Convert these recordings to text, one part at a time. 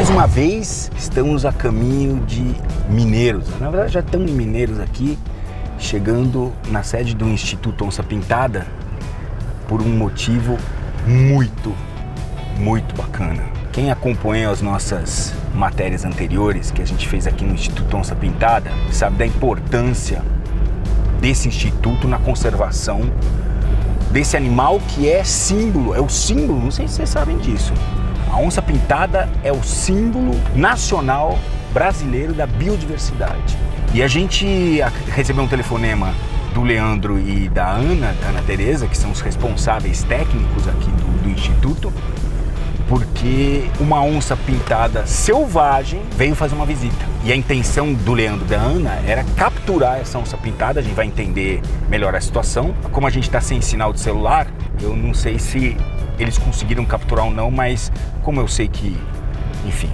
Mais uma vez, estamos a caminho de Mineiros. Na verdade, já estamos em Mineiros aqui, chegando na sede do Instituto Onça Pintada por um motivo muito bacana. Quem acompanha as nossas matérias anteriores que a gente fez aqui no Instituto Onça Pintada sabe da importância desse instituto na conservação desse animal que é símbolo, o símbolo, não sei se vocês sabem disso. A onça pintada é o símbolo nacional brasileiro da biodiversidade. E a gente recebeu um telefonema do Leandro e da Ana Tereza, que são os responsáveis técnicos aqui do Instituto, porque uma onça pintada selvagem veio fazer uma visita. E a intenção do Leandro e da Ana era capturar essa onça pintada, a gente vai entender melhor a situação. Como a gente está sem sinal de celular, eu não sei se eles conseguiram capturar ou não, mas como eu sei que, enfim,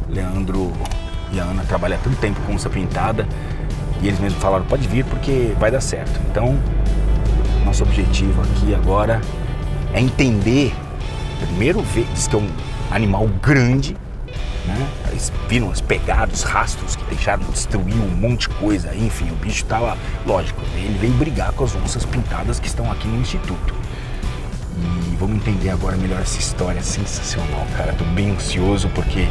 Leandro e a Ana trabalham há tanto tempo com onça pintada, e eles mesmos falaram, pode vir porque vai dar certo. Então, nosso objetivo aqui agora é entender. Primeiro, diz que é um animal grande, né? Eles viram as pegadas, os rastros que deixaram, destruir um monte de coisa, enfim, o bicho tava, lógico, ele veio brigar com as onças pintadas que estão aqui no Instituto. E vamos entender agora melhor essa história sensacional, cara. Tô bem ansioso porque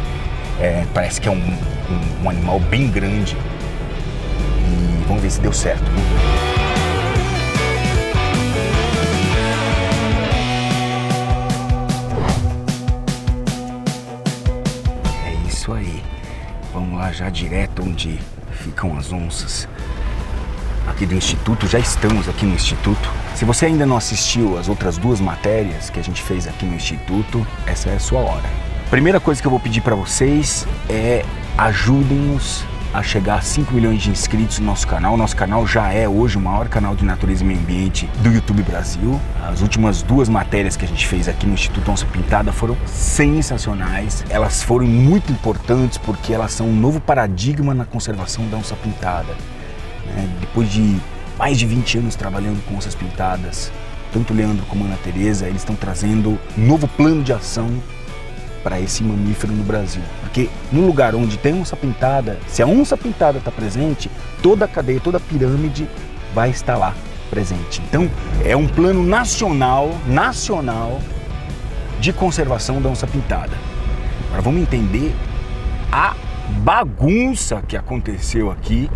parece que é um animal bem grande e vamos ver se deu certo, né? Isso aí, vamos lá já direto onde ficam as onças aqui do Instituto. Já estamos aqui no Instituto. Se você ainda não assistiu as outras duas matérias que a gente fez aqui no Instituto, essa é a sua hora. Primeira coisa que eu vou pedir para vocês é ajudem-nos a chegar a 5 milhões de inscritos no nosso canal. Nosso canal já é hoje o maior canal de natureza e meio ambiente do YouTube Brasil. As últimas duas matérias que a gente fez aqui no Instituto Onça Pintada foram sensacionais. Elas foram muito importantes porque elas são um novo paradigma na conservação da onça pintada. Depois de mais de 20 anos trabalhando com onças pintadas, tanto o Leandro como a Ana Tereza, eles estão trazendo um novo plano de ação para esse mamífero no Brasil. Porque no lugar onde tem onça pintada, se a onça pintada está presente, toda a cadeia, toda a pirâmide vai estar lá presente. Então é um plano nacional de conservação da onça pintada. Agora vamos entender a bagunça que aconteceu aqui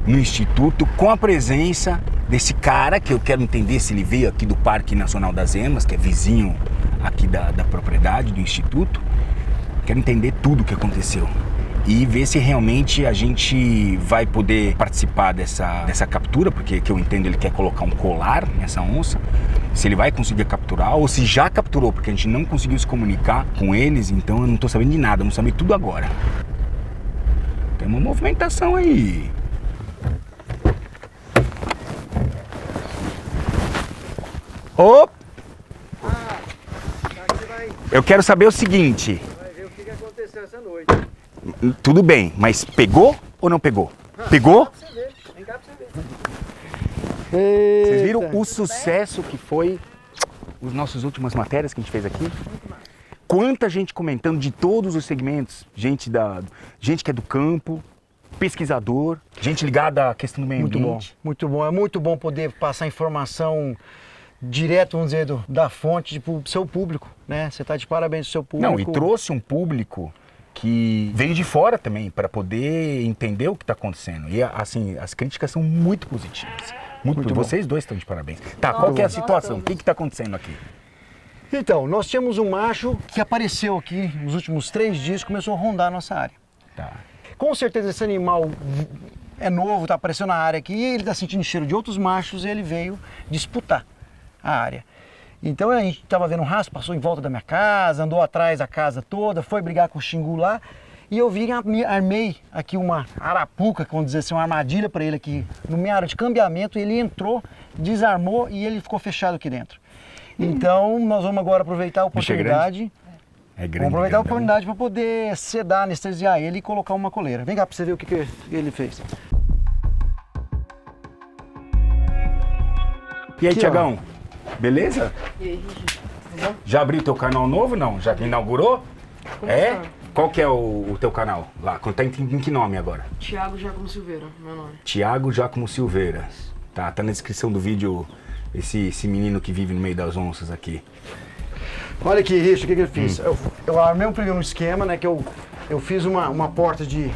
no Instituto com a presença desse cara, que eu quero entender se ele veio aqui do Parque Nacional das Emas, que é vizinho aqui da propriedade do Instituto. Quero entender tudo o que aconteceu e ver se realmente a gente vai poder participar dessa captura, porque que eu entendo ele quer colocar um colar nessa onça, se ele vai conseguir capturar ou se já capturou, porque a gente não conseguiu se comunicar com eles, então eu não estou sabendo de nada, vamos saber tudo agora. Tem uma movimentação aí. Opa! Eu quero saber o seguinte. Vai ver o que aconteceu essa noite. Tudo bem, mas pegou ou não pegou? Pegou? Vem cá pra você ver. Vocês viram o sucesso que foi as nossas últimas matérias que a gente fez aqui? Quanta gente comentando de todos os segmentos, gente que é do campo, pesquisador, gente ligada à questão do meio ambiente. Muito bom. É muito bom poder passar informação direto, vamos dizer, da fonte pro seu público, né? Você tá de parabéns pro seu público. Não, e trouxe um público que veio de fora também para poder entender o que está acontecendo. E assim, as críticas são muito positivas. Muito vocês dois estão de parabéns. Tá, qual que é a situação? O que está acontecendo aqui? Então, nós tínhamos um macho que apareceu aqui nos últimos 3 dias, começou a rondar a nossa área. Tá. Com certeza esse animal é novo, está aparecendo na área aqui, e ele está sentindo cheiro de outros machos e ele veio disputar a área. Então a gente estava vendo um rastro, passou em volta da minha casa, andou atrás da casa toda, foi brigar com o Xingu lá, e eu armei aqui uma arapuca, vamos dizer assim, uma armadilha para ele aqui no minha área de cambiamento. Ele entrou, desarmou e ele ficou fechado aqui dentro. Então nós vamos agora aproveitar a oportunidade. É grande. Vamos aproveitar a oportunidade para poder sedar, anestesiar ele e colocar uma coleira. Vem cá para você ver o que ele fez. E aí, Aqui, Tiagão? Beleza? E aí, Gigi? Tudo bom? Já abriu teu canal novo, não? Já inaugurou? É? Qual que é o teu canal lá? Tá em que nome agora? Thiago Giacomo Silveira, meu nome. Thiago Giacomo Silveira. Tá na descrição do vídeo esse menino que vive no meio das onças aqui. Olha aqui, Richard, o que eu fiz? Eu armei um esquema, né, que eu fiz uma porta de...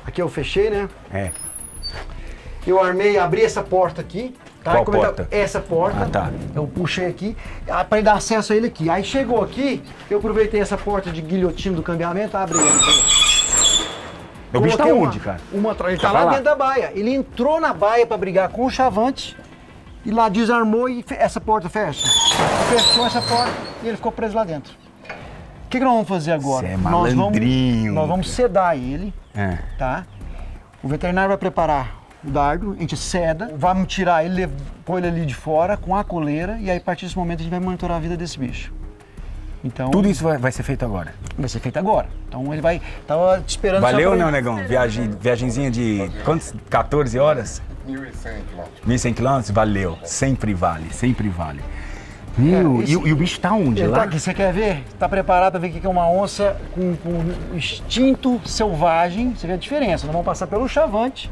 Aqui eu fechei, né? É. Eu abri essa porta aqui. Tá? Qual porta? Essa porta. Ah, tá. Eu puxei aqui, para ele dar acesso a ele aqui. Aí chegou aqui, eu aproveitei essa porta de guilhotina do cambiamento, abri ela. O bicho tá onde, cara? Ele tá lá dentro da baia. Ele entrou na baia para brigar com o chavante e lá desarmou e essa porta fecha. Fechou essa porta e ele ficou preso lá dentro. O que nós vamos fazer agora? Você é malandrinho. Nós vamos sedar ele, tá? O veterinário vai preparar o dardo, a gente seda, vamos tirar ele, pôr ele ali de fora com a coleira e aí a partir desse momento a gente vai monitorar a vida desse bicho. Então, tudo isso vai ser feito agora? Vai ser feito agora. Então ele vai... Tava te esperando... Valeu ou não, negão? Viagenzinha de quantos? 14 horas? 1.100 quilômetros. 1.100 quilômetros? Valeu. Sempre vale, sempre vale. E o bicho tá onde? Ele lá? tá aqui, você quer ver? Tá preparado para ver o que é uma onça com instinto selvagem. Você vê a diferença. Nós vamos passar pelo chavante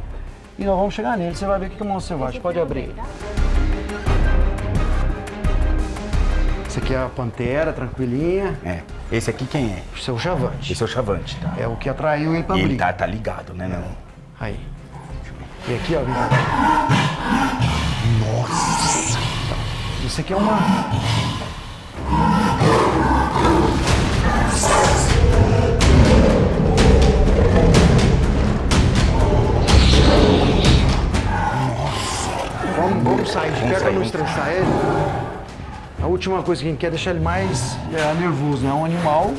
e nós vamos chegar nele. Você vai ver o que é uma onça selvagem. Pode abrir. Esse aqui é a pantera, tranquilinha. É. Esse aqui quem é? Esse é o chavante. Esse é o chavante, tá? É o que atraiu ele pra E ele briga. tá ligado, né, não? Aí. E aqui, ó. Nossa! Isso aqui é uma... Vamos sair de perto pra não estressar ele. A última coisa que a gente quer é deixar ele mais nervoso, né? É um animal...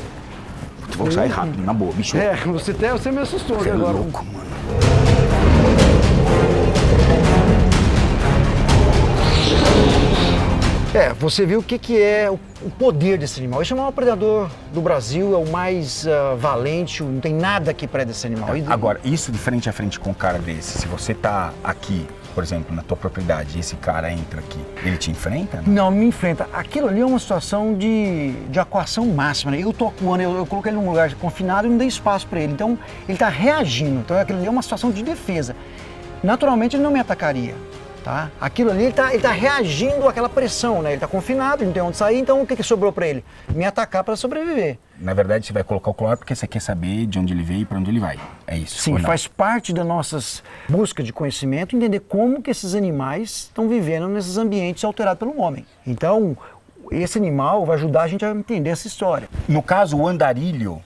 Vamos sair rápido, na boa, bicho. Você me assustou Você é agora. louco, mano. Você viu o que é o poder desse animal. Esse é o maior predador do Brasil, é o mais valente, não tem nada que preda esse animal. Agora, isso de frente a frente com um cara desse, se você tá aqui, por exemplo, na tua propriedade, e esse cara entra aqui, ele te enfrenta? Não, me enfrenta. Aquilo ali é uma situação de acuação máxima, né? Eu tô acuando, eu coloquei ele num lugar confinado e não dei espaço para ele. Então, ele tá reagindo. Então, aquilo ali é uma situação de defesa. Naturalmente, ele não me atacaria. Tá? Aquilo ali, ele tá reagindo àquela pressão, né? Ele tá confinado, ele não tem onde sair, então o que sobrou para ele? Me atacar para sobreviver. Na verdade, você vai colocar o colar porque você quer saber de onde ele veio e para onde ele vai. É isso? Sim, faz parte da nossa busca de conhecimento, entender como que esses animais estão vivendo nesses ambientes alterados pelo homem. Então, esse animal vai ajudar a gente a entender essa história. No caso, o andarilho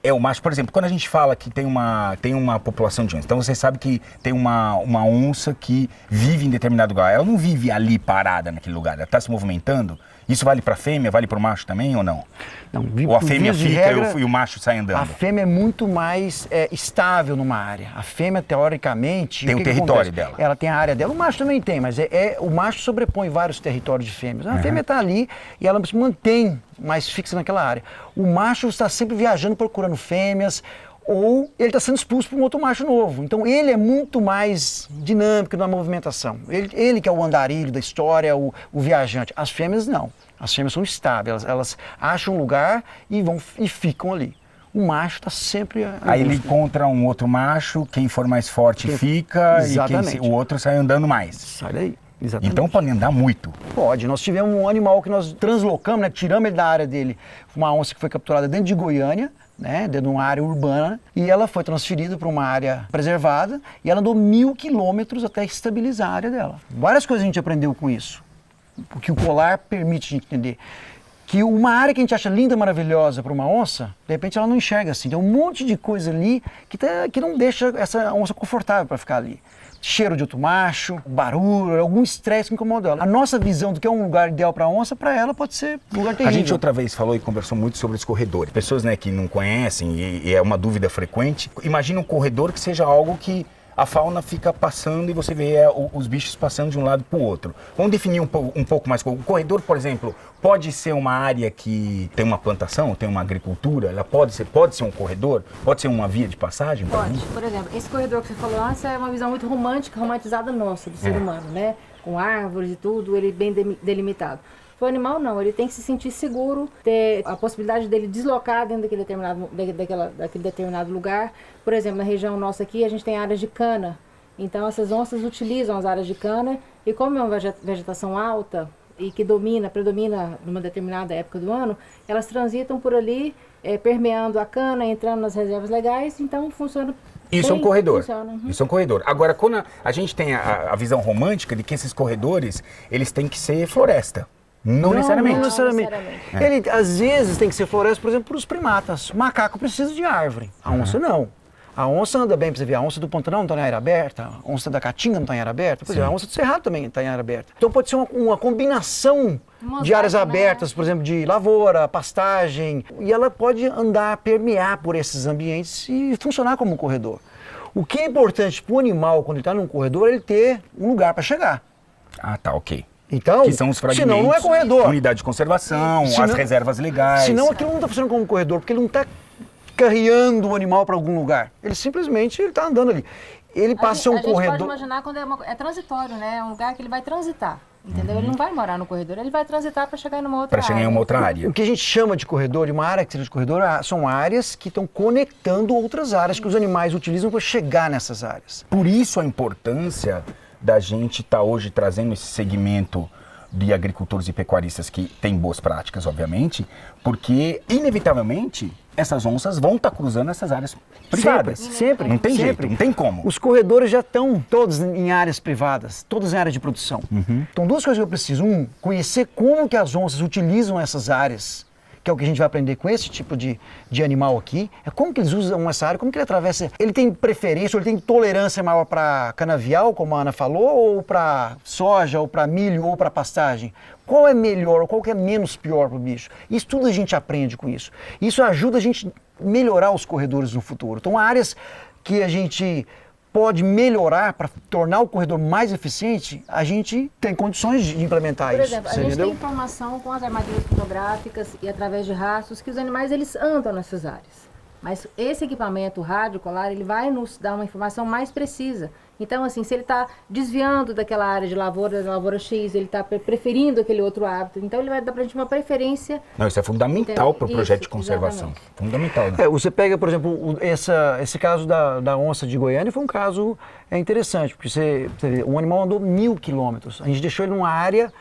é o macho. Por exemplo, quando a gente fala que tem uma população de onças, então você sabe que tem uma onça que vive em determinado lugar. Ela não vive ali parada naquele lugar, ela está se movimentando. Isso vale para a fêmea, vale para o macho também ou não? Não, ou a fêmea fica regra, e o macho sai andando? A fêmea é muito mais estável numa área. A fêmea, teoricamente... Tem o território dela. Ela tem a área dela. O macho também tem, mas o macho sobrepõe vários territórios de fêmeas. A fêmea está ali e ela se mantém mais fixa naquela área. O macho está sempre viajando, procurando fêmeas, ou ele está sendo expulso por um outro macho novo. Então ele é muito mais dinâmico na movimentação. Ele que é o andarilho da história, o viajante. As fêmeas não. As fêmeas são estáveis, elas acham um lugar e ficam ali. O macho está sempre... Aí ele encontra um outro macho, quem for mais forte fica, exatamente. E o outro sai andando mais. Sai daí. Exatamente. Então pode andar muito? Pode. Nós tivemos um animal que nós translocamos, né, tiramos ele da área dele, uma onça que foi capturada dentro de Goiânia, né, dentro de uma área urbana, e ela foi transferida para uma área preservada e ela andou 1.000 quilômetros até estabilizar a área dela. Várias coisas a gente aprendeu com isso, o que o colar permite a gente entender. Que uma área que a gente acha linda, maravilhosa para uma onça, de repente ela não enxerga assim. Tem um monte de coisa ali que não deixa essa onça confortável para ficar ali. Cheiro de outro macho, barulho, algum estresse que incomoda ela. A nossa visão do que é um lugar ideal para onça, para ela pode ser um lugar terrível. A gente outra vez falou e conversou muito sobre os corredores. Pessoas, né, que não conhecem e é uma dúvida frequente. Imagina um corredor que seja algo que a fauna fica passando e você vê os bichos passando de um lado para o outro. Vamos definir um pouco mais. O corredor, por exemplo, pode ser uma área que tem uma plantação, tem uma agricultura? Ela pode ser um corredor? Pode ser uma via de passagem? Pode. Por exemplo, esse corredor que você falou antes é uma visão muito romântica, romantizada nossa, do ser humano, né? Com árvores e tudo, ele bem delimitado. Se Para o animal não, ele tem que se sentir seguro, ter a possibilidade dele deslocar dentro daquele determinado lugar. Por exemplo, na região nossa aqui a gente tem áreas de cana, então essas onças utilizam as áreas de cana e como é uma vegetação alta e que predomina numa determinada época do ano, elas transitam por ali, permeando a cana, entrando nas reservas legais, então funciona. Isso é um corredor. Funciona. Isso é um corredor. Agora, quando a gente tem a visão romântica de que esses corredores, eles têm que ser floresta. Não necessariamente. Não necessariamente. Ele, às vezes, tem que ser floresta, por exemplo, para os primatas. O macaco precisa de árvore. A onça não. A onça anda bem, para você ver, a onça do Pantanal não está em área aberta, a onça da Caatinga não está em área aberta, por exemplo, a onça do Cerrado também está em área aberta. Então pode ser uma combinação de áreas abertas, por exemplo, de lavoura, pastagem, e ela pode andar, permear por esses ambientes e funcionar como um corredor. O que é importante para o animal, quando ele está num corredor, é ele ter um lugar para chegar. Ah, tá, ok. Então, que são os fragmentos, senão não é corredor. Unidade de conservação, as reservas legais. Senão aquilo não está funcionando como corredor, porque ele não está carreando o animal para algum lugar. Ele simplesmente está andando ali. Ele passa um corredor. A gente pode imaginar quando é transitório, né? É um lugar que ele vai transitar. Entendeu? Ele não vai morar no corredor, ele vai transitar para chegar em uma outra área. Para chegar em uma outra área. O que a gente chama de corredor, de uma área que seja de corredor, são áreas que estão conectando outras áreas que os animais utilizam para chegar nessas áreas. Por isso a importância da gente estar hoje trazendo esse segmento de agricultores e pecuaristas que têm boas práticas, obviamente, porque, inevitavelmente, essas onças vão estar cruzando essas áreas privadas. Sempre. Não tem jeito, não tem como. Os corredores já estão todos em áreas privadas, todos em áreas de produção. Então, duas coisas que eu preciso. Conhecer como que as onças utilizam essas áreas, que é o que a gente vai aprender com esse tipo de animal aqui, é como que eles usam essa área, como que ele atravessa. Ele tem preferência, ou ele tem tolerância maior para canavial, como a Ana falou, ou para soja, ou para milho, ou para pastagem. Qual é melhor, ou qual que é menos pior para o bicho? Isso tudo a gente aprende com isso. Isso ajuda a gente a melhorar os corredores no futuro. Então, áreas que a gente pode melhorar para tornar o corredor mais eficiente, a gente tem condições de implementar isso. Por exemplo, a gente tem informação com as armadilhas fotográficas e através de rastros que os animais eles andam nessas áreas. Mas esse equipamento rádio colar, ele vai nos dar uma informação mais precisa. Então, assim, se ele está desviando daquela área de lavoura, da lavoura X, ele está preferindo aquele outro hábito, então ele vai dar para a gente uma preferência. Não, isso é fundamental para o projeto de conservação. Exatamente. Fundamental. Né? Você pega, por exemplo, esse caso da onça de Goiânia, foi um caso interessante, porque você vê, um animal andou 1.000 quilômetros. A gente deixou ele numa área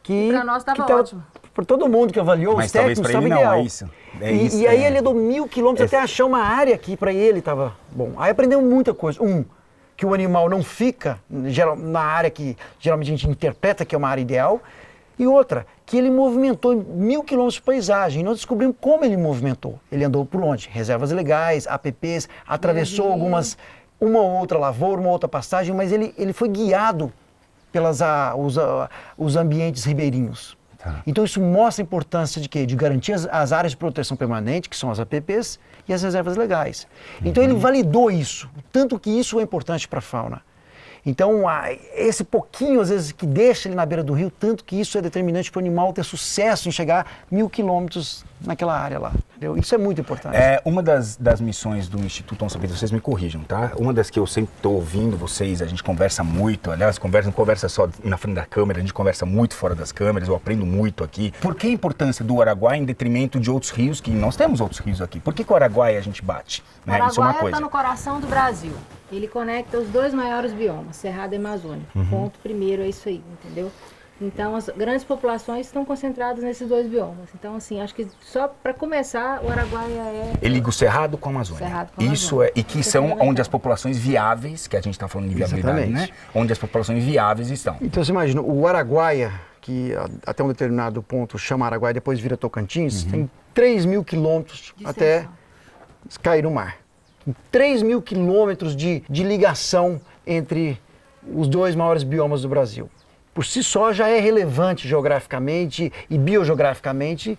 que... Para nós estava ótimo. Para todo mundo que avaliou, mas os técnicos, estava ideal. É isso. É isso, e aí ele andou 1.000 quilômetros até achar uma área que para ele estava bom. Aí aprendeu muita coisa. Que o animal não fica na área que geralmente a gente interpreta que é uma área ideal. E outra, que ele movimentou 1.000 quilômetros de paisagem. Nós descobrimos como ele movimentou. Ele andou por onde? Reservas legais, APPs, atravessou uma outra lavoura, uma outra pastagem, mas ele foi guiado pelos os ambientes ribeirinhos. Tá. Então isso mostra a importância de quê? De garantir as áreas de proteção permanente, que são as APPs, e as reservas legais. Então ele validou isso, tanto que isso é importante para a fauna. Então esse pouquinho, às vezes, que deixa ele na beira do rio, tanto que isso é determinante para o animal ter sucesso em chegar 1.000 quilômetros naquela área lá. Entendeu? Isso é muito importante. Uma das missões do Instituto Onça Pintada, vocês me corrijam, tá? Uma das que eu sempre estou ouvindo vocês, a gente conversa muito, aliás, não conversa só na frente da câmera, a gente conversa muito fora das câmeras, eu aprendo muito aqui. Por que a importância do Araguaia em detrimento de outros rios, que nós temos outros rios aqui? Por que o Araguaia a gente bate? Né? O Araguaia está no coração do Brasil. Ele conecta os dois maiores biomas, Cerrado e Amazônia. Ponto primeiro é isso aí, entendeu? Então, as grandes populações estão concentradas nesses dois biomas. Então, assim, acho que só para começar, o Araguaia é... Ele liga o Cerrado com a Amazônia. Cerrado com a Amazônia. Isso e que são onde as populações viáveis, que a gente está falando de viabilidade, né? Onde as populações viáveis estão. Então, você imagina, o Araguaia, que até um determinado ponto chama Araguaia, depois vira Tocantins, tem 3.000 quilômetros até cair no mar. 3.000 quilômetros de ligação entre os dois maiores biomas do Brasil. Por si só já é relevante geograficamente e biogeograficamente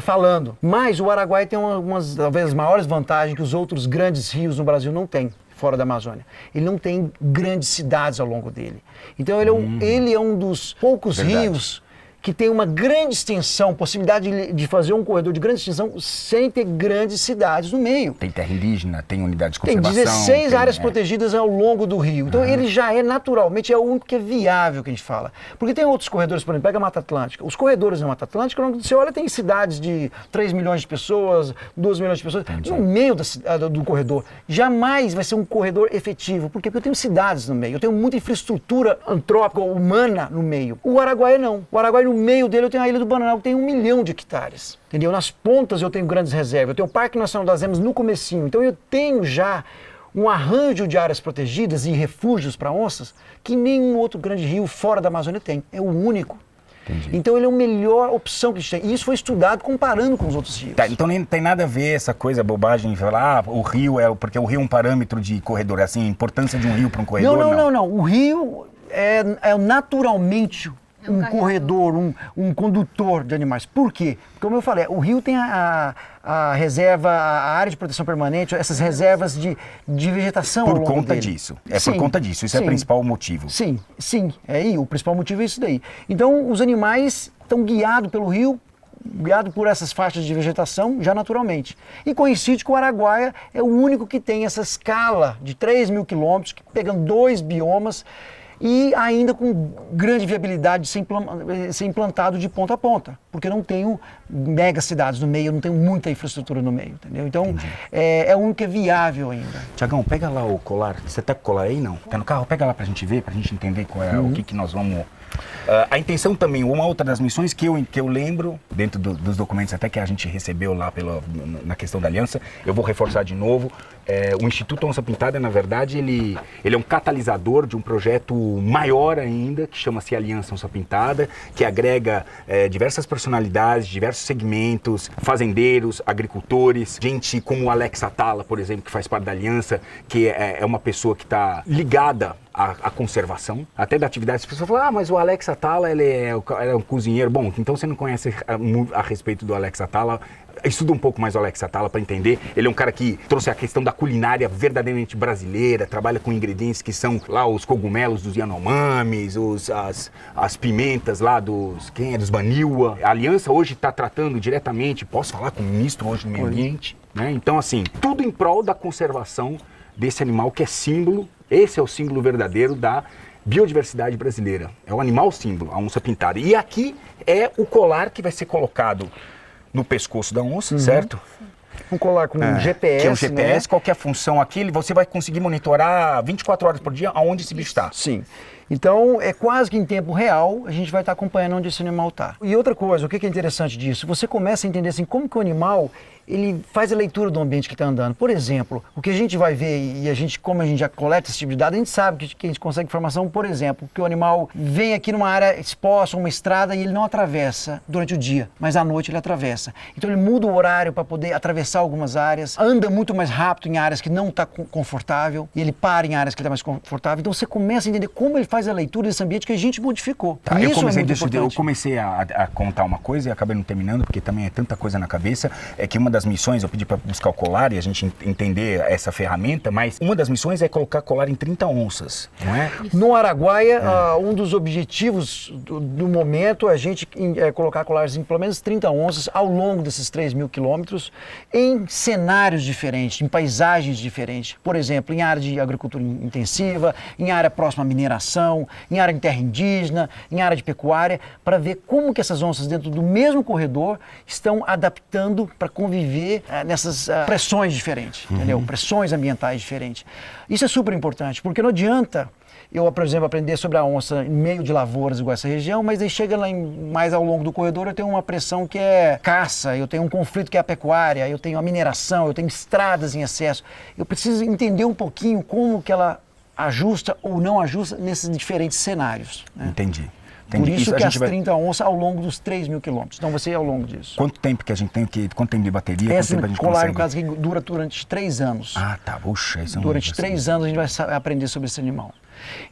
falando. Mas o Araguaia tem umas, talvez, maiores vantagens que os outros grandes rios no Brasil não têm, fora da Amazônia. Ele não tem grandes cidades ao longo dele. Então ele é um dos poucos rios que tem uma grande extensão, possibilidade de fazer um corredor de grande extensão sem ter grandes cidades no meio. Tem terra indígena, tem unidade de Tem conservação. 16 áreas protegidas ao longo do rio. Então ele já é naturalmente, é o único que é viável que a gente fala. Porque tem outros corredores, por exemplo, pega a Mata Atlântica. Os corredores na Mata Atlântica, quando você olha, tem cidades de 3 milhões de pessoas, 2 milhões de pessoas, no meio do corredor. Jamais vai ser um corredor efetivo. Por quê? Porque eu tenho cidades no meio, eu tenho muita infraestrutura antrópica, humana no meio. O Araguaia não. O Araguaia, no meio dele, eu tenho a Ilha do Bananal, que tem 1 milhão de hectares. Entendeu? Nas pontas eu tenho grandes reservas. Eu tenho o Parque Nacional das Emas no comecinho. Então eu tenho já um arranjo de áreas protegidas e refúgios para onças que nenhum outro grande rio fora da Amazônia tem. É o único. Entendi. Então ele é a melhor opção que a gente tem. E isso foi estudado comparando com os outros rios. Tá, então nem tem nada a ver essa coisa, bobagem, de falar, o rio porque o rio é um parâmetro de corredor, assim, a importância de um rio para um corredor, não. O rio é naturalmente um corredor, um condutor de animais. Por quê? Porque, como eu falei, o rio tem a reserva, a área de proteção permanente, essas reservas de vegetação ao Por longo conta dele. disso. É Sim, por conta disso. Isso é o principal motivo. Sim. O principal motivo é isso daí. Então, os animais estão guiados pelo rio, guiado por essas faixas de vegetação já naturalmente. E coincide que o Araguaia é o único que tem essa escala de 3.000 quilômetros, pegando 2 biomas, e ainda com grande viabilidade de ser implantado de ponta a ponta, porque eu não tenho mega cidades no meio, eu não tenho muita infraestrutura no meio, entendeu? Então, é o único que é viável ainda. Tiagão, pega lá o colar. Você tá com o colar aí, não? Tá no carro? Pega lá pra gente ver, pra gente entender qual é, o que nós vamos... a intenção também, uma outra das missões que eu lembro, dentro dos documentos até que a gente recebeu lá na questão da aliança, eu vou reforçar de novo, o Instituto Onça Pintada, na verdade, ele é um catalisador de um projeto maior ainda, que chama-se Aliança Onça Pintada, que agrega diversas personalidades, diversos segmentos, fazendeiros, agricultores, gente como o Alex Atala, por exemplo, que faz parte da Aliança, que é uma pessoa que está ligada à conservação, até da atividade. As pessoas falam, mas o Alex Atala, ele é um cozinheiro. Bom, então você não conhece a respeito do Alex Atala, estuda um pouco mais o Alex Atala para entender. Ele é um cara que trouxe a questão da culinária verdadeiramente brasileira, trabalha com ingredientes que são lá os cogumelos dos Yanomamis, as pimentas lá dos Baniwa. A Aliança hoje está tratando diretamente, posso falar com o ministro hoje do Meio Ambiente, né? Então, assim, tudo em prol da conservação desse animal que é símbolo. Esse é o símbolo verdadeiro da biodiversidade brasileira. É o animal símbolo, a onça pintada. E aqui é o colar que vai ser colocado no pescoço da onça, certo? Um colar com um GPS, que é um GPS, né? Qual que é a função aqui? Você vai conseguir monitorar 24 horas por dia aonde esse bicho está. Sim. Então, é quase que em tempo real, a gente vai estar acompanhando onde esse animal está. E outra coisa, o que é interessante disso? Você começa a entender assim, como que o animal, ele faz a leitura do ambiente que está andando. Por exemplo, o que a gente vai ver, e como a gente já coleta esse tipo de dados, a gente sabe que a gente consegue informação, por exemplo, que o animal vem aqui numa área exposta, uma estrada, e ele não atravessa durante o dia, mas à noite ele atravessa. Então ele muda o horário para poder atravessar algumas áreas, anda muito mais rápido em áreas que não está confortável, e ele para em áreas que está mais confortável. Então você começa a entender como ele faz a leitura desse ambiente que a gente modificou. Tá, eu Isso comecei a contar uma coisa e acabei não terminando, porque também é tanta coisa na cabeça, é que uma das missões, eu pedi para buscar o colar e a gente entender essa ferramenta, mas uma das missões é colocar colar em 30 onças, não é? No Araguaia, um dos objetivos do momento é a gente colocar colares em pelo menos 30 onças ao longo desses 3.000 quilômetros em cenários diferentes, em paisagens diferentes. Por exemplo, em área de agricultura intensiva, em área próxima à mineração, em área de terra indígena, em área de pecuária, para ver como que essas onças dentro do mesmo corredor estão adaptando para conviver nessas pressões diferentes, entendeu? Pressões ambientais diferentes. Isso é super importante, porque não adianta eu, por exemplo, aprender sobre a onça em meio de lavouras igual essa região, mas aí chega lá mais ao longo do corredor, eu tenho uma pressão que é caça, eu tenho um conflito que é a pecuária, eu tenho a mineração, eu tenho estradas em excesso. Eu preciso entender um pouquinho como que ela ajusta ou não ajusta nesses diferentes cenários, né? Entendi. Por isso que as 30 onças ao longo dos 3.000 quilômetros. Então você ao longo disso. Quanto tempo que a gente tem? Quanto tempo de bateria? Esse quanto tempo a gente colar, consegue? no caso, que dura durante 3 anos. Ah, tá. Puxa, isso é um Durante 3 anos a gente vai aprender sobre esse animal.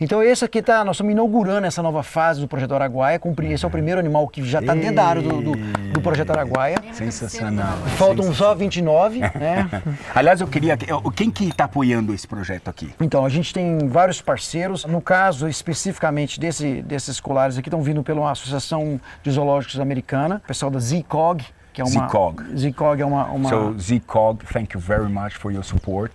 Então esse aqui nós estamos inaugurando essa nova fase do Projeto Araguaia. Esse é o primeiro animal que já está dentro da área do Projeto Araguaia. Sensacional. Faltam só 29, né? Aliás, eu queria... Quem que está apoiando esse projeto aqui? Então, a gente tem vários parceiros. No caso, especificamente desses colares aqui, estão vindo pela Associação de Zoológicos Americana, o pessoal da ZCOG, que é uma... ZCOG é uma... So, ZCOG, thank you very much for your support.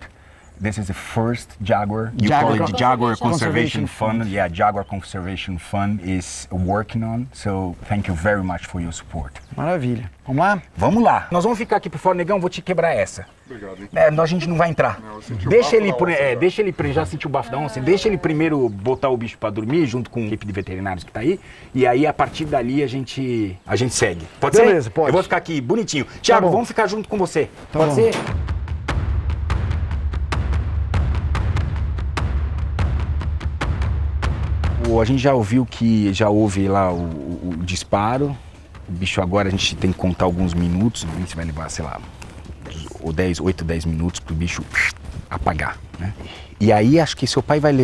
This is the first Jaguar. You call it the Jaguar Conservation Fund. Yeah, Jaguar Conservation Fund is working on. So, thank you very much for your support. Maravilha. Vamos lá? Vamos lá. Nós vamos ficar aqui por fora, negão. Vou te quebrar essa. Obrigado. A gente não vai entrar. Deixa ele, já sentiu o bafo da onça. Deixa ele primeiro botar o bicho pra dormir, junto com a equipe de veterinários que tá aí. E aí, a partir dali, a gente segue. Pode ser? Beleza, pode. Eu vou ficar aqui bonitinho. Thiago, vamos ficar junto com você. Tá pode bom. ser? A gente já ouviu que já houve lá o disparo. O bicho agora a gente tem que contar alguns minutos. A gente vai levar, sei lá, 8, 10 minutos pro bicho apagar, né? E aí acho que seu pai vai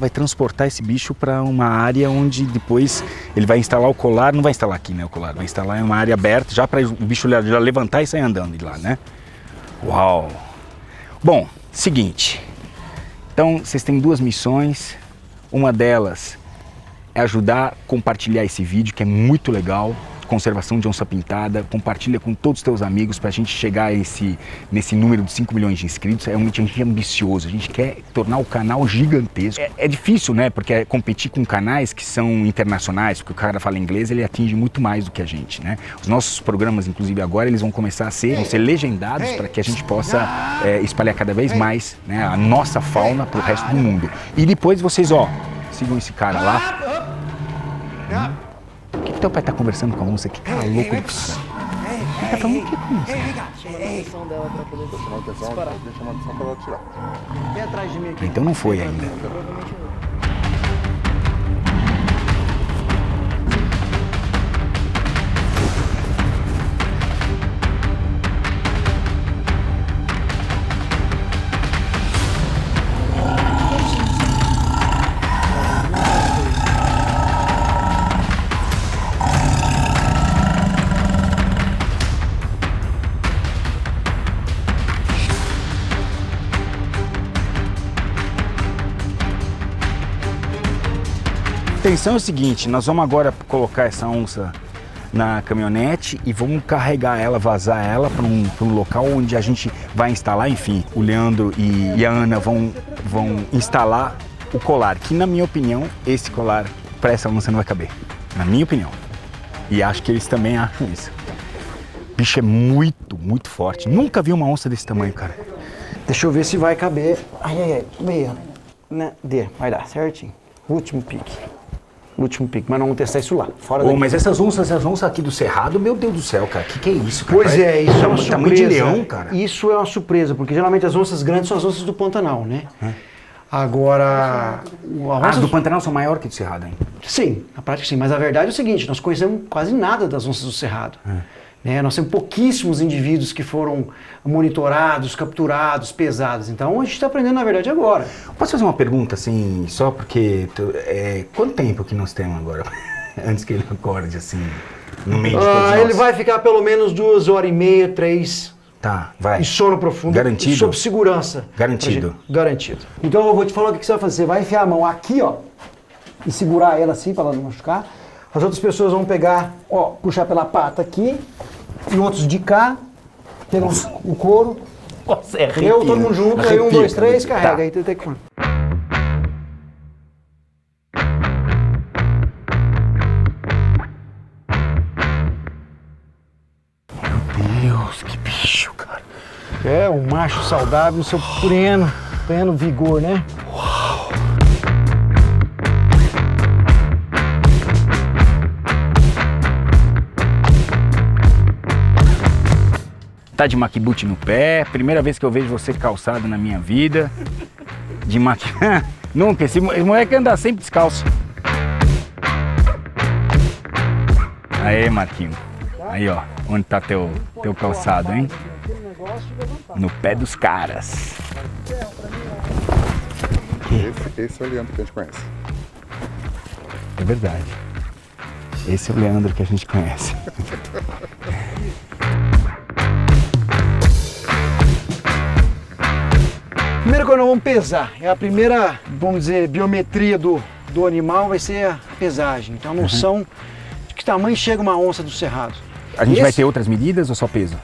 transportar esse bicho para uma área onde depois ele vai instalar o colar. Não vai instalar aqui, né, o colar. Vai instalar em uma área aberta já para o bicho já levantar e sair andando de lá, né? Uau! Bom, seguinte. Então vocês têm duas missões. Uma delas é ajudar a compartilhar esse vídeo, que é muito legal, conservação de onça pintada. Compartilha com todos os teus amigos para a gente chegar nesse número de 5 milhões de inscritos. É a gente é ambicioso, a gente quer tornar o canal gigantesco. É difícil, né, porque é competir com canais que são internacionais, porque o cara fala inglês, ele atinge muito mais do que a gente, né? Os nossos programas, inclusive agora, eles vão começar a ser legendados para que a gente possa espalhar cada vez mais, né, a nossa fauna para o resto do mundo. E depois vocês, sigam esse cara lá. Por que teu pai tá conversando com a onça? Que cara louco do cara. Ele tá falando o que com isso? Vem atrás de mim aqui. Então não foi ainda. A intenção é o seguinte, nós vamos agora colocar essa onça na caminhonete e vamos carregar ela, vazar ela para um local onde a gente vai instalar, enfim, o Leandro e a Ana vão instalar o colar, que na minha opinião, esse colar para essa onça não vai caber, na minha opinião. E acho que eles também acham isso. O bicho é muito, muito forte. Nunca vi uma onça desse tamanho, cara. Deixa eu ver se vai caber. Ai, meia. Né? Vai dar certinho. Último pique, mas não vamos testar isso lá, fora daqui. Mas essas onças aqui do Cerrado, meu Deus do céu, cara, que é isso, cara? Pois é, isso é uma surpresa. Tamanho de leão, cara. Isso é uma surpresa, porque geralmente as onças grandes são as onças do Pantanal, né? Agora... As do Pantanal são maiores que do Cerrado, hein? Sim, na prática sim, mas a verdade é o seguinte, nós conhecemos quase nada das onças do Cerrado. Né? Nós temos pouquíssimos indivíduos que foram monitorados, capturados, pesados. Então a gente está aprendendo, na verdade, agora. Posso fazer uma pergunta, assim, só porque... quanto tempo que nós temos agora, antes que ele acorde, assim, no meio de todos nós? Ele vai ficar pelo menos 2h30, 3. Tá, vai. Em sono profundo. Garantido? Sob segurança. Garantido? Garantido. Então eu vou te falar o que você vai fazer. Você vai enfiar a mão aqui, ó, e segurar ela assim, para ela não machucar. As outras pessoas vão pegar, puxar pela pata aqui, e outros de cá, pegam o couro. Nossa, todo mundo junto, aí 1, 2, 3, carrega. Tá. Aí tem que... Meu Deus, que bicho, cara. É, um macho saudável, seu pleno vigor, né? Uau. Tá de maquibute no pé, primeira vez que eu vejo você calçado na minha vida. De Nunca, esse moleque anda sempre descalço. Aê, Marquinho. Aí, ó, onde tá teu calçado, hein? No pé dos caras. Esse é o Leandro que a gente conhece. É verdade. Esse é o Leandro que a gente conhece. Primeiro que nós vamos pesar, é a primeira, vamos dizer, biometria do animal vai ser a pesagem. Então a noção de que tamanho chega uma onça do cerrado. A gente vai ter outras medidas ou só peso?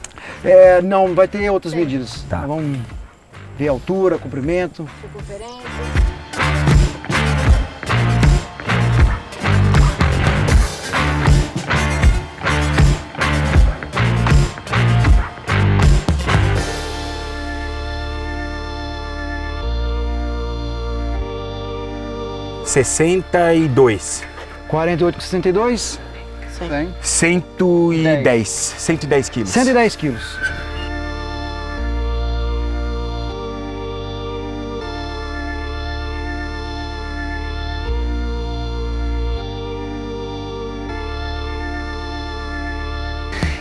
Não, vai ter outras medidas. Tá. Nós vamos ver a altura, comprimento. Circunferência. (62). 48 com 62? 110 quilos. 110 quilos.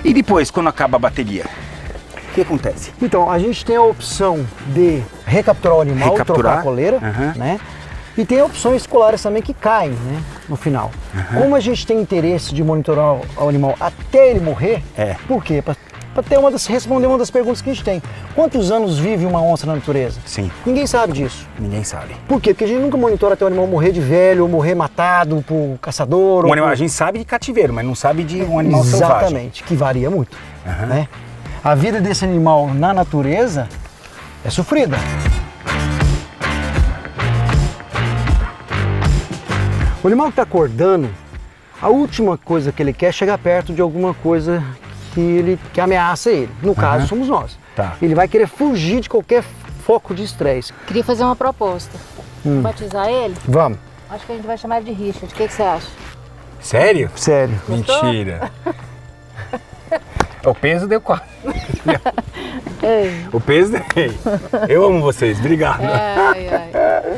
E depois, quando acaba a bateria, o que acontece? Então, a gente tem a opção de recapturar o animal, Recapturar. trocar a coleira, Aham. né? E tem opções colares também que caem, né, no final. Como a gente tem interesse de monitorar o animal até ele morrer, por quê? Para responder uma das perguntas que a gente tem. Quantos anos vive uma onça na natureza? Sim. Ninguém sabe disso. Ninguém sabe. Por quê? Porque a gente nunca monitora até o animal morrer de velho, ou morrer matado por caçador. Um animal, a gente sabe de cativeiro, mas não sabe de um animal selvagem. Exatamente, que varia muito. Né? A vida desse animal na natureza é sofrida. O animal que está acordando, a última coisa que ele quer é chegar perto de alguma coisa que ameaça ele. No caso, somos nós. Tá. Ele vai querer fugir de qualquer foco de estresse. Queria fazer uma proposta. Batizar ele? Vamos. Acho que a gente vai chamar ele de Richard. O que você acha? Sério? Sério. Gostou? Mentira. O peso deu 4. O peso deu. Eu amo vocês, obrigado. Ai, ai.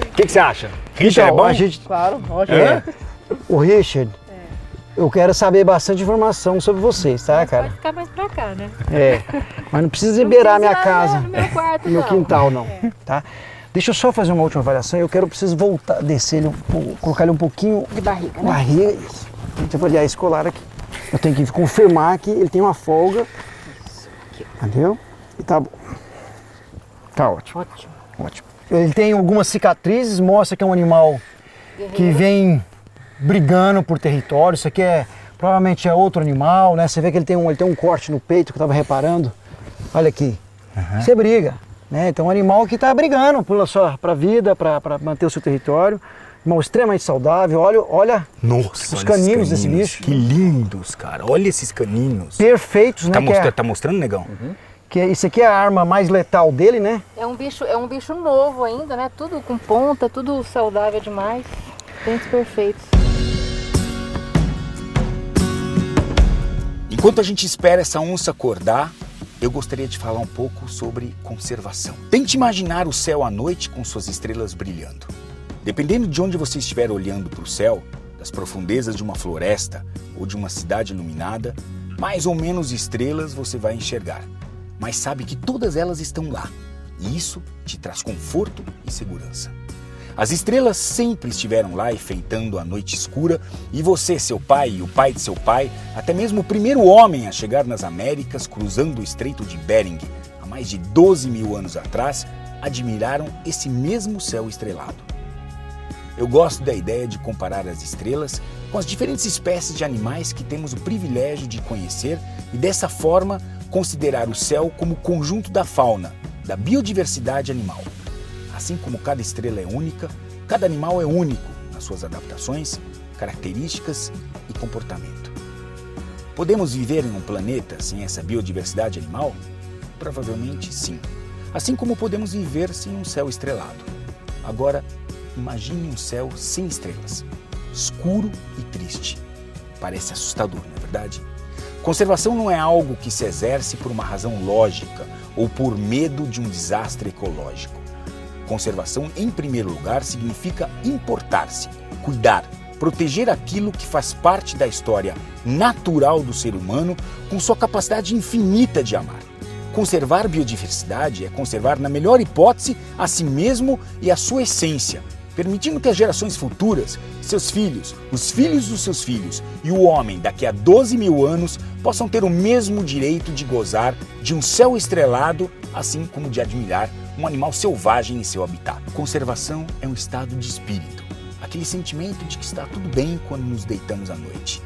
O que você acha? Richard Então, é bom? a gente, Claro, ótimo. o Richard, eu quero saber bastante informação sobre vocês, tá, Pode cara? ficar mais pra cá, né? Mas não precisa liberar a minha precisa ir lá casa, no meu quarto, no meu não. quintal, não, tá? Deixa eu só fazer uma última avaliação. Preciso voltar, descer ele, colocar ele um pouquinho De barriga, né? barriga. Isso. A gente avaliar esse colar aqui. Eu tenho que confirmar que ele tem uma folga. Entendeu? E tá bom. Tá ótimo. Ótimo. Ótimo. Ele tem algumas cicatrizes, mostra que é um animal que vem brigando por território. Isso aqui provavelmente é outro animal, né? Você vê que ele tem um corte no peito que eu estava reparando. Olha aqui. Isso é briga, né? Então é um animal que está brigando para a vida, para manter o seu território. Animal extremamente saudável. Olha Nossa, os olha caninos esses desse bicho. Que lindos, cara. Olha esses caninos. Perfeitos, né? Tá mostrando, negão? Isso aqui é a arma mais letal dele, né? É um bicho novo ainda, né? Tudo com ponta, tudo saudável demais. Dentes perfeitos. Enquanto a gente espera essa onça acordar, eu gostaria de falar um pouco sobre conservação. Tente imaginar o céu à noite com suas estrelas brilhando. Dependendo de onde você estiver olhando para o céu, das profundezas de uma floresta ou de uma cidade iluminada, mais ou menos estrelas você vai enxergar. Mas sabe que todas elas estão lá, e isso te traz conforto e segurança. As estrelas sempre estiveram lá enfeitando a noite escura, e você, seu pai e o pai de seu pai, até mesmo o primeiro homem a chegar nas Américas cruzando o Estreito de Bering, há mais de 12 mil anos atrás, admiraram esse mesmo céu estrelado. Eu gosto da ideia de comparar as estrelas com as diferentes espécies de animais que temos o privilégio de conhecer e dessa forma considerar o céu como conjunto da fauna, da biodiversidade animal. Assim como cada estrela é única, cada animal é único nas suas adaptações, características e comportamento. Podemos viver em um planeta sem essa biodiversidade animal? Provavelmente sim. Assim como podemos viver sem um céu estrelado. Agora, imagine um céu sem estrelas, escuro e triste. Parece assustador, não é verdade? Conservação não é algo que se exerce por uma razão lógica ou por medo de um desastre ecológico. Conservação, em primeiro lugar, significa importar-se, cuidar, proteger aquilo que faz parte da história natural do ser humano com sua capacidade infinita de amar. Conservar biodiversidade é conservar, na melhor hipótese, a si mesmo e a sua essência, permitindo que as gerações futuras, seus filhos, os filhos dos seus filhos e o homem daqui a 12 mil anos possam ter o mesmo direito de gozar de um céu estrelado, assim como de admirar um animal selvagem em seu habitat. Conservação é um estado de espírito, aquele sentimento de que está tudo bem quando nos deitamos à noite.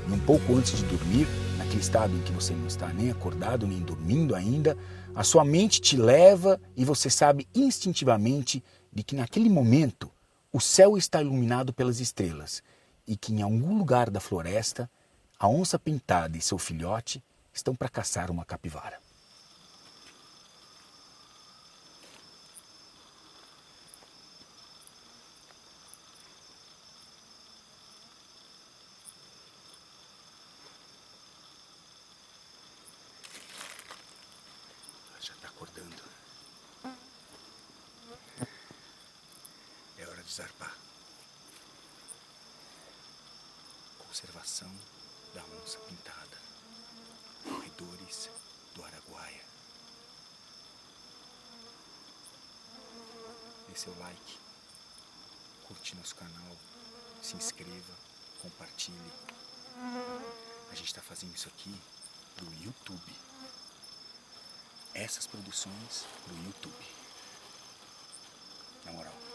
E um pouco antes de dormir, naquele estado em que você não está nem acordado nem dormindo ainda, a sua mente te leva e você sabe instintivamente de que naquele momento o céu está iluminado pelas estrelas e que em algum lugar da floresta a onça pintada e seu filhote estão para caçar uma capivara. Já está acordando. É hora de zarpar. Conservação da onça pintada. Corredores do Araguaia. Dê seu like. Curte nosso canal. Se inscreva. Compartilhe. A gente está fazendo isso aqui pro YouTube. Essas produções pro YouTube. Na moral.